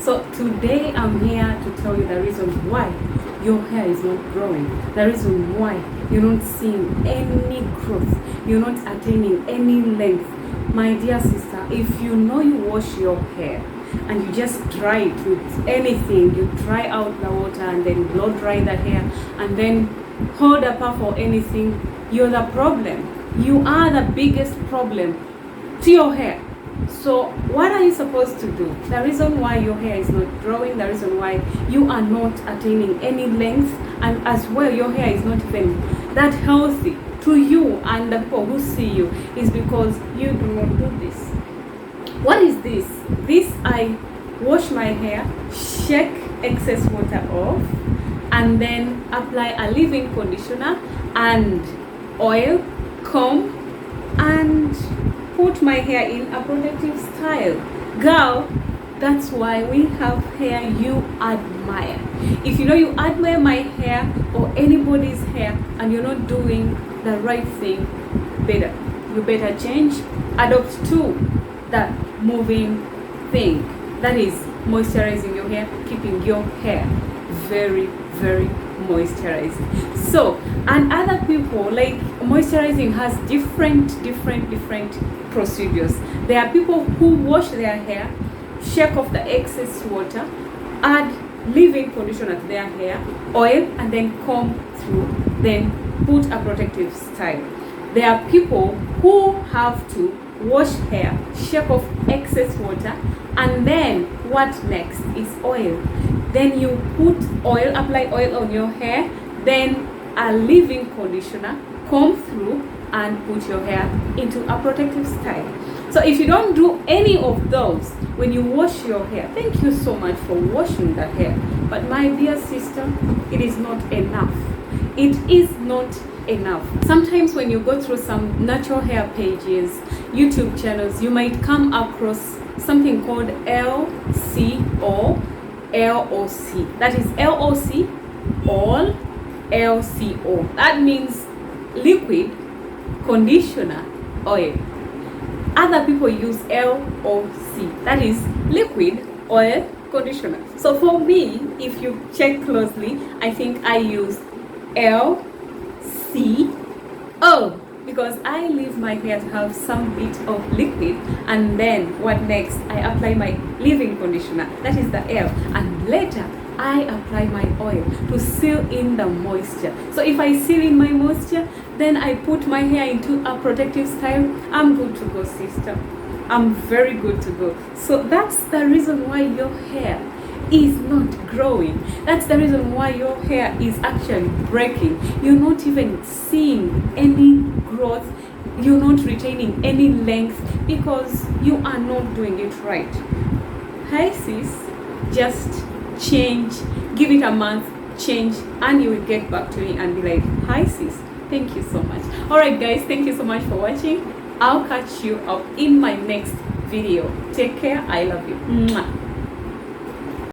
So today I'm here to tell you the reason why your hair is not growing, the reason why you're not seeing any growth, you're not attaining any length. My dear sister, if you know you wash your hair and you just dry it with anything, you dry out the water and then blow dry the hair and then hold a puff or anything, you're the problem. You are the biggest problem to your hair. So what are you supposed to do? The reason why your hair is not growing, the reason why you are not attaining any length, and as well your hair is not even that healthy to you and the people who see you, is because you do not do this. What is this? This, I wash my hair, shake excess water off, and then apply a leave-in conditioner and oil, comb, and put my hair in a protective style. Girl, that's why we have hair you admire. If you know you admire my hair or anybody's hair and you're not doing the right thing, you better change, adopt to that moving thing, that is moisturizing your hair, keeping your hair very, very moisturized. So, and other people, like, moisturizing has different procedures. There are people who wash their hair, shake off the excess water, add leave-in conditioner to their hair, oil, and then comb through, then put a protective style. There are people who have to wash hair, shake off excess water, and then what next is oil. Then you put oil, apply oil on your hair, then a leave-in conditioner, comb through, and put your hair into a protective style. So if you don't do any of those when you wash your hair, thank you so much for washing the hair, but my dear sister, it is not enough. It is not enough. Sometimes when you go through some natural hair pages, YouTube channels, you might come across something called LCO, LOC. That is LOC, all, LCO. That means liquid, conditioner, oil. Other people use LOC. That is liquid, oil, conditioner. So for me, if you check closely, I think I use LCO because I leave my hair to have some bit of liquid, and then what next? I apply my leave-in conditioner, that is the L, and later I apply my oil to seal in the moisture. So if I seal in my moisture, then I put my hair into a protective style, I'm good to go, sister. I'm very good to go. So that's the reason why your hair is not growing. That's the reason why your hair is actually breaking. You're not even seeing any growth. You're not retaining any length because you are not doing it right. Hi sis, just change, give it a month, change, and you will get back to me and be like, hi sis, thank you so much. Alright guys, thank you so much for watching. I'll catch you up in my next video. Take care. I love you. Mwah.